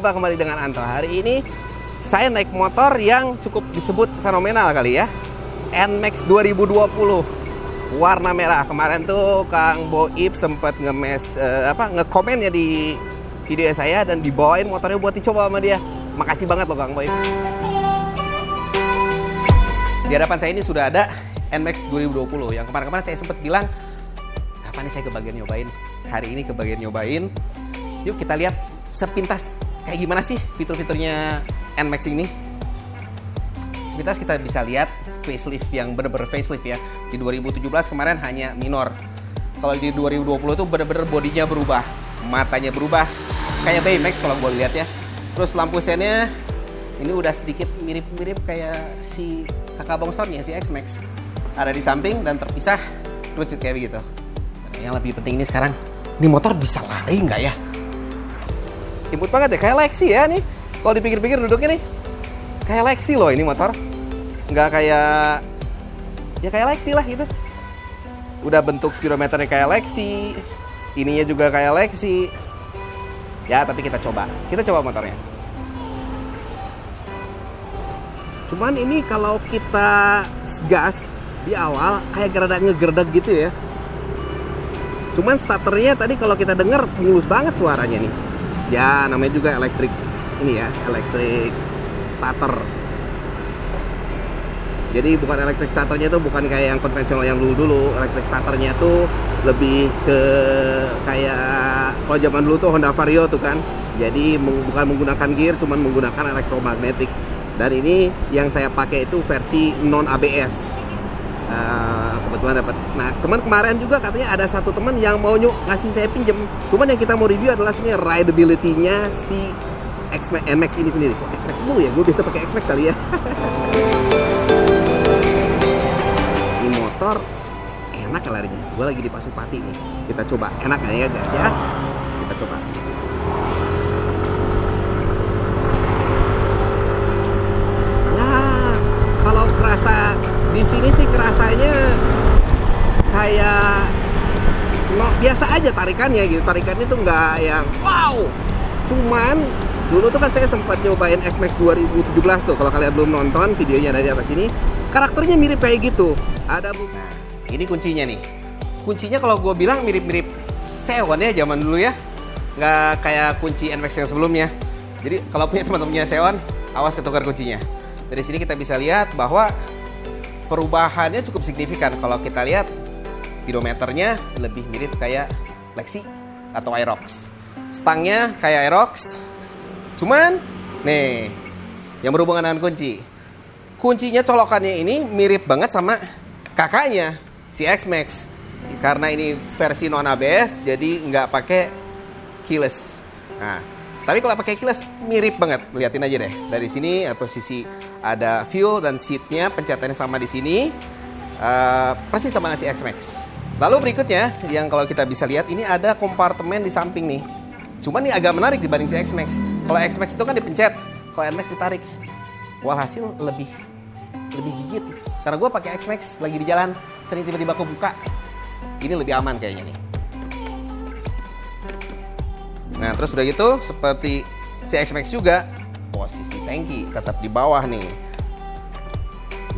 jumpa kembali dengan Anto. Hari ini saya naik motor yang cukup disebut fenomenal kali ya, NMAX 2020 warna merah. Kemarin tuh Kang Boib sempat ngekomen ya di video saya dan dibawain motornya buat dicoba sama dia. Makasih banget loh Kang Boib. Di hadapan saya ini sudah ada NMAX 2020 yang kemarin-kemarin saya sempat bilang kapan nih saya kebagian nyobain. Hari ini kebagian nyobain. Yuk kita lihat sepintas kayak gimana sih fitur-fiturnya NMAX ini. Sepintas kita bisa lihat facelift yang bener-bener facelift ya. Di 2017 kemarin hanya minor. Kalau di 2020 tuh bener-bener bodinya berubah, matanya berubah, kayak Baymax kalau gue lihat ya. Terus lampu sennya ini udah sedikit mirip-mirip kayak si kakak bongstornya si X-Max. Ada di samping dan terpisah kerucut kayak begitu. Yang lebih penting ini sekarang, ini motor bisa lari nggak ya? Imut banget ya, kayak Lexi ya nih. Kalau dipikir-pikir duduknya nih, kayak Lexi loh ini motor. Nggak kayak, ya kayak Lexi lah gitu. Udah bentuk speedometernya kayak Lexi, ininya juga kayak Lexi. Ya tapi kita coba motornya. Cuman ini kalau kita gas di awal kayak gerada ngegerdak gitu ya. Cuman starternya tadi kalau kita dengar mulus banget suaranya nih. Ya namanya juga elektrik ini ya, elektrik starter. Jadi bukan elektrik starternya itu bukan kayak yang konvensional yang dulu-dulu. Elektrik starternya tuh lebih ke kayak kalau zaman dulu tuh Honda Vario tuh kan. Jadi bukan menggunakan gear, cuman menggunakan elektromagnetik. Dan ini yang saya pakai itu versi non ABS. Kebetulan dapat. Nah, teman kemarin juga katanya ada satu teman yang mau ngasih saya pinjem. Cuman yang kita mau review adalah sebenarnya rideability-nya si NMAX ini sendiri. Kok X-Max dulu ya? Gue biasa pakai X-Max kali ya. Ini motor enak ya larinya. Gue lagi di Pasupati nih. Kita coba. Enak kan ya guys ya? Kita coba. Kalau kerasa di sini sih kerasanya kayak biasa aja tarikannya gitu. Tarikannya tuh nggak yang wow. Cuman dulu tuh kan saya sempat nyobain X-Max 2017 tuh. Kalau kalian belum nonton videonya ada di atas ini, karakternya mirip kayak gitu. Ada nah, ini kuncinya nih. Kuncinya kalau gue bilang mirip-mirip Seon ya zaman dulu ya. Nggak kayak kunci NMAX yang sebelumnya. Jadi kalau punya teman-temannya Seon, awas ketukar kuncinya. Dari sini kita bisa lihat bahwa perubahannya cukup signifikan. Kalau kita lihat speedometernya lebih mirip kayak Lexi atau Aerox. Stangnya kayak Aerox. Cuman nih yang berhubungan dengan kunci. Kuncinya colokannya ini mirip banget sama kakaknya si X-Max. Karena ini versi non ABS jadi nggak pakai keyless. Nah, tapi kalau pakai keyless mirip banget. Liatin aja deh. Dari sini posisi ada fuel dan seatnya, pencetannya sama di sini. Persis sama si X-Max. Lalu berikutnya yang kalau kita bisa lihat ini ada kompartemen di samping nih. Cuman ini agak menarik dibanding si X-Max. Kalau X-Max itu kan dipencet, kalau NMAX ditarik. Walhasil lebih gigit. Karena gue pakai X-Max lagi di jalan, sering tiba-tiba aku buka. Ini lebih aman kayaknya nih. Nah terus udah gitu seperti si X-Max juga posisi tangki tetap di bawah nih.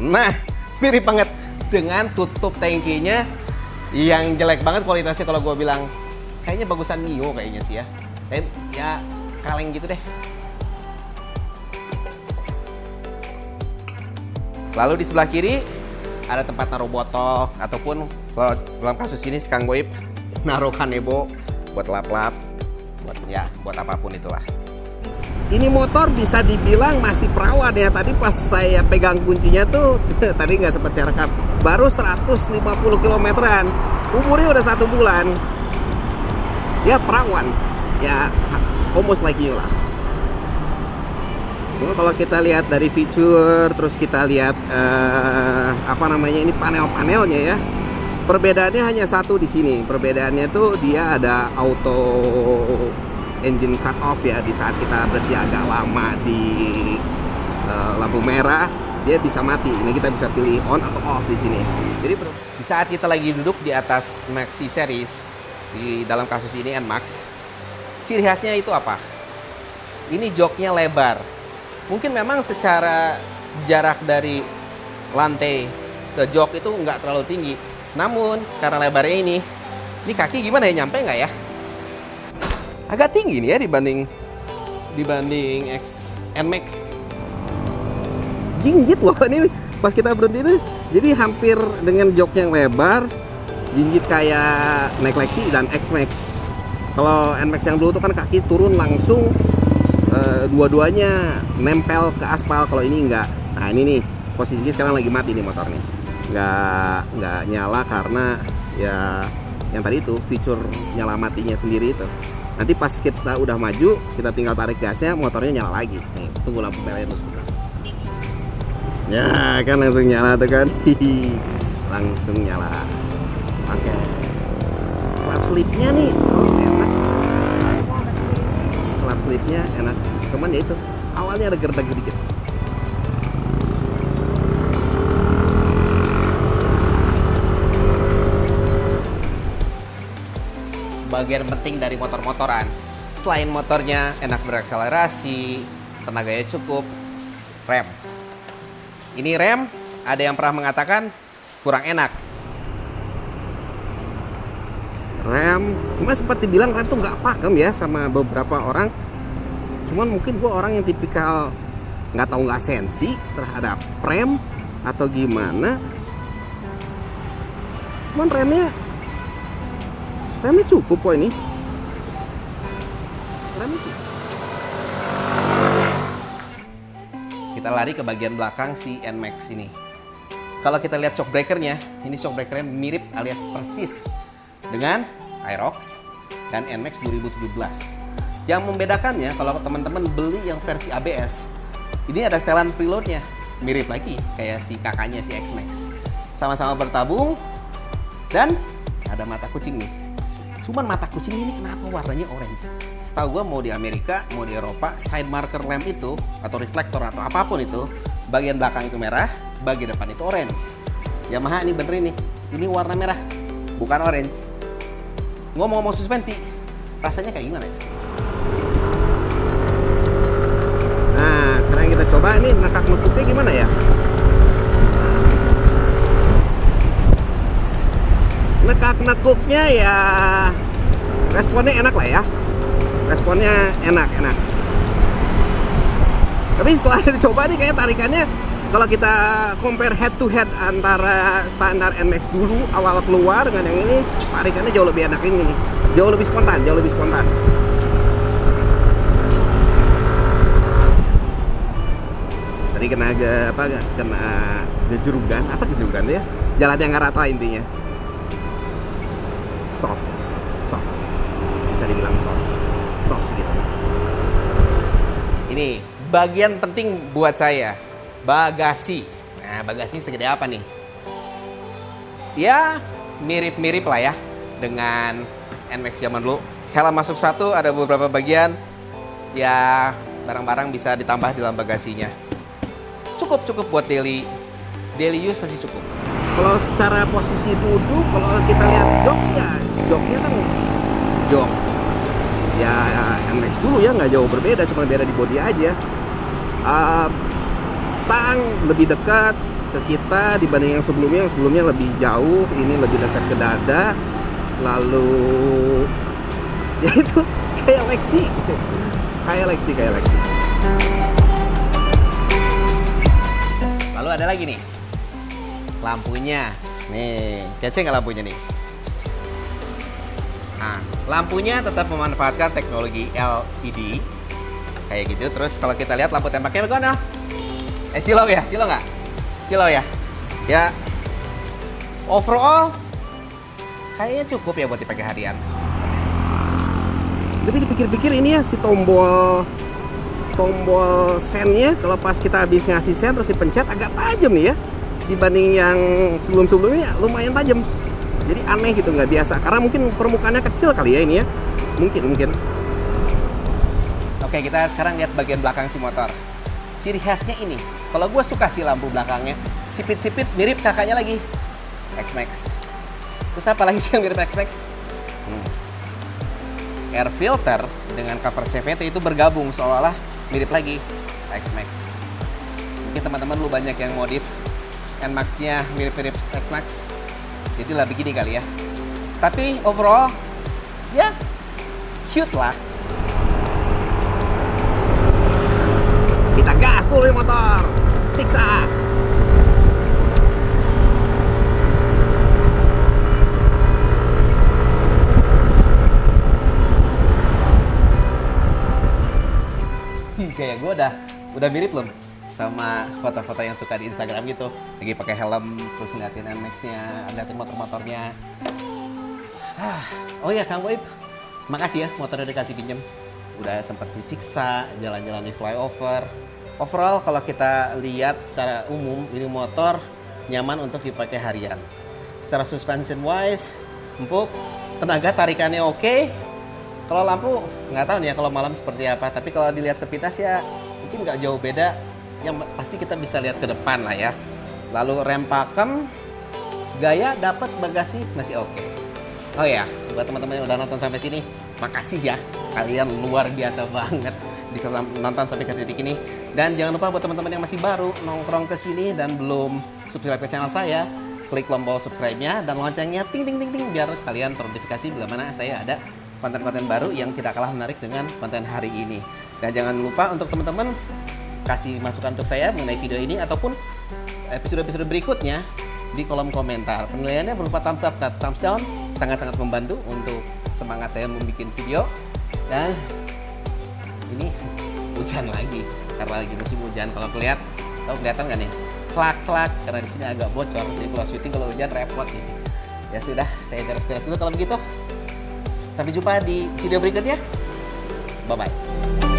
Nah mirip banget dengan tutup tangkinya yang jelek banget kualitasnya. Kalau gue bilang kayaknya bagusan Mio kayaknya sih ya. Kayak ya kaleng gitu deh. Lalu di sebelah kiri ada tempat naruh botol ataupun kalau dalam kasus ini si Kang Boib naruh kanebo buat lap-lap. Buat apapun itulah. Ini motor bisa dibilang masih perawan ya. Tadi pas saya pegang kuncinya tuh tadi nggak sempat saya rekam, baru 150 kilometeran. Umurnya udah 1 bulan. Ya perawan. Ya almost like new lah. Cuma kalau kita lihat dari fitur, terus kita lihat ini panel-panelnya ya. Perbedaannya hanya satu di sini. Perbedaannya tuh dia ada auto engine cut off ya. Di saat kita berhenti agak lama di lampu merah, dia bisa mati. Ini kita bisa pilih on atau off di sini. Jadi di saat kita lagi duduk di atas Maxi Series, di dalam kasus ini NMAX, ciri khasnya itu apa? ini joknya lebar. Mungkin memang secara jarak dari lantai ke jok itu nggak terlalu tinggi. Namun karena lebarnya ini kaki gimana ya, nyampe nggak ya? Agak tinggi nih ya dibanding NMAX. Jinjit loh ini pas kita berhenti itu. Jadi hampir dengan joknya yang lebar, jinjit kayak naik Lexi dan X-Max. Kalau NMAX yang dulu tuh kan kaki turun langsung, dua-duanya nempel ke aspal. Kalau ini enggak. Nah ini nih posisinya sekarang lagi mati nih motor nih. Nggak nyala karena ya yang tadi itu fitur nyala matinya sendiri itu. Nanti pas kita udah maju, kita tinggal tarik gasnya, motornya nyala lagi. Nih, tunggu lampu merahnya dulu sebentar. Ya kan langsung nyala tuh kan. Langsung nyala. Oke. Slap slipnya nih enak. Slap slipnya enak. Cuman ya itu awalnya ada gerdak dikit. Bagian penting dari motor-motoran, selain motornya enak berakselerasi, tenaganya cukup, rem. Ini rem, ada yang pernah mengatakan kurang enak. Rem, cuma sempat dibilang rem tuh nggak pakem ya sama beberapa orang. Cuman mungkin gue orang yang tipikal nggak tahu nggak sensi terhadap rem atau gimana. Cuman remnya cukup kok ini. Remnya cukup. Kita lari ke bagian belakang si NMAX ini. Kalau kita lihat shock breakernya, ini shock breakernya mirip alias persis dengan Aerox dan NMAX 2017. Yang membedakannya kalau teman-teman beli yang versi ABS, ini ada setelan preloadnya, mirip lagi kayak si kakaknya si X-Max. Sama-sama bertabung dan ada mata kucing nih. Cuman mata kucing ini kenapa warnanya orange? Setahu gue mau di Amerika, mau di Eropa, side marker lamp itu atau reflektor atau apapun itu, bagian belakang itu merah, bagian depan itu orange. Yamaha ini bener ini warna merah, bukan orange. Ngomong-ngomong suspensi, rasanya kayak gimana ya? Nah, sekarang kita coba nih nekak-nekuknya gimana ya? Nekak-nekuknya ya responnya enak lah ya. Responnya enak. Tapi setelah dicoba nih kayak tarikannya, kalau kita compare head to head antara standar NMAX dulu awal keluar dengan yang ini, tarikannya jauh lebih enak ini nih. Jauh lebih spontan. Tadi kena kejerugan tuh ya? Jalan yang nggak rata intinya. Soft, bisa dibilang soft segitu. Ini bagian penting buat saya, bagasi. Nah, bagasi segede apa nih? Ya, mirip-mirip lah ya dengan NMAX zaman dulu. Helm masuk satu, ada beberapa bagian. Ya, barang-barang bisa ditambah di dalam bagasinya. Cukup buat daily use pasti cukup. Kalau secara posisi duduk, kalau kita lihat jok sih ya, joknya kan jok ya NMAX dulu ya, nggak jauh berbeda, cuma beda di bodi aja. Stang lebih dekat ke kita dibanding yang sebelumnya lebih jauh, ini lebih dekat ke dada. Lalu ya itu kayak Lexi. Lalu ada lagi nih lampunya. Nih, kece nggak lampunya nih? Nah, lampunya tetap memanfaatkan teknologi LED kayak gitu. Terus kalau kita lihat lampu tembaknya bagaimana? Silau nggak? Silau ya? Ya, overall kayaknya cukup ya buat dipakai harian. Tapi dipikir-pikir ini ya si tombol sennya kalau pas kita habis ngasih sen terus dipencet agak tajam nih ya. Dibanding yang sebelum-sebelumnya lumayan tajam. Jadi aneh gitu, nggak biasa. Karena mungkin permukaannya kecil kali ya ini ya. Mungkin. Oke, kita sekarang lihat bagian belakang si motor. Ciri khasnya ini. Kalau gue suka sih lampu belakangnya. Sipit-sipit mirip kakaknya lagi. X-Max. Terus apa lagi sih yang mirip X-Max? air filter dengan cover CVT itu bergabung seolah-olah mirip lagi X-Max. Mungkin teman-teman lu banyak yang modif NMAX-nya mirip-mirip X-Max, jadilah begini kali ya. Tapi overall ya cute lah. Kita gas dulu nih motor, siksa. Kayak gue udah mirip belum sama foto-foto yang suka di Instagram gitu, lagi pakai helm terus ngeliatin NMAX-nya, ngeliatin motor-motornya. Oh ya Kang Boib, makasih ya motornya dikasih pinjem, udah sempet disiksa, jalan-jalan di flyover. Overall kalau kita lihat secara umum ini motor nyaman untuk dipakai harian. Secara suspension wise empuk, tenaga tarikannya oke. Kalau lampu nggak tahu nih ya kalau malam seperti apa, tapi kalau dilihat sepintas ya mungkin nggak jauh beda. Yang pasti kita bisa lihat ke depan lah ya. Lalu rem pakem, gaya dapat, bagasi masih oke. Oh ya, buat teman-teman yang udah nonton sampai sini, makasih ya. Kalian luar biasa banget bisa nonton sampai ke titik ini. Dan jangan lupa buat teman-teman yang masih baru nongkrong ke sini dan belum subscribe ke channel saya, klik tombol subscribe-nya dan loncengnya ting ting ting ting biar kalian ternotifikasi bila mana saya ada konten-konten baru yang tidak kalah menarik dengan konten hari ini. Dan jangan lupa untuk teman-teman kasih masukan untuk saya mengenai video ini ataupun episode-episode berikutnya di kolom komentar. Penilaiannya berupa thumbs up dan thumbs down, sangat-sangat membantu untuk semangat saya membuat video. Dan ini hujan lagi karena lagi musim hujan. Kalau kelihatan nggak nih? Celak-celak karena di sini agak bocor. Jadi kalau syuting kalau hujan repot ini. Ya sudah, saya beres-beres dulu kalau begitu. Sampai jumpa di video berikutnya. Bye-bye.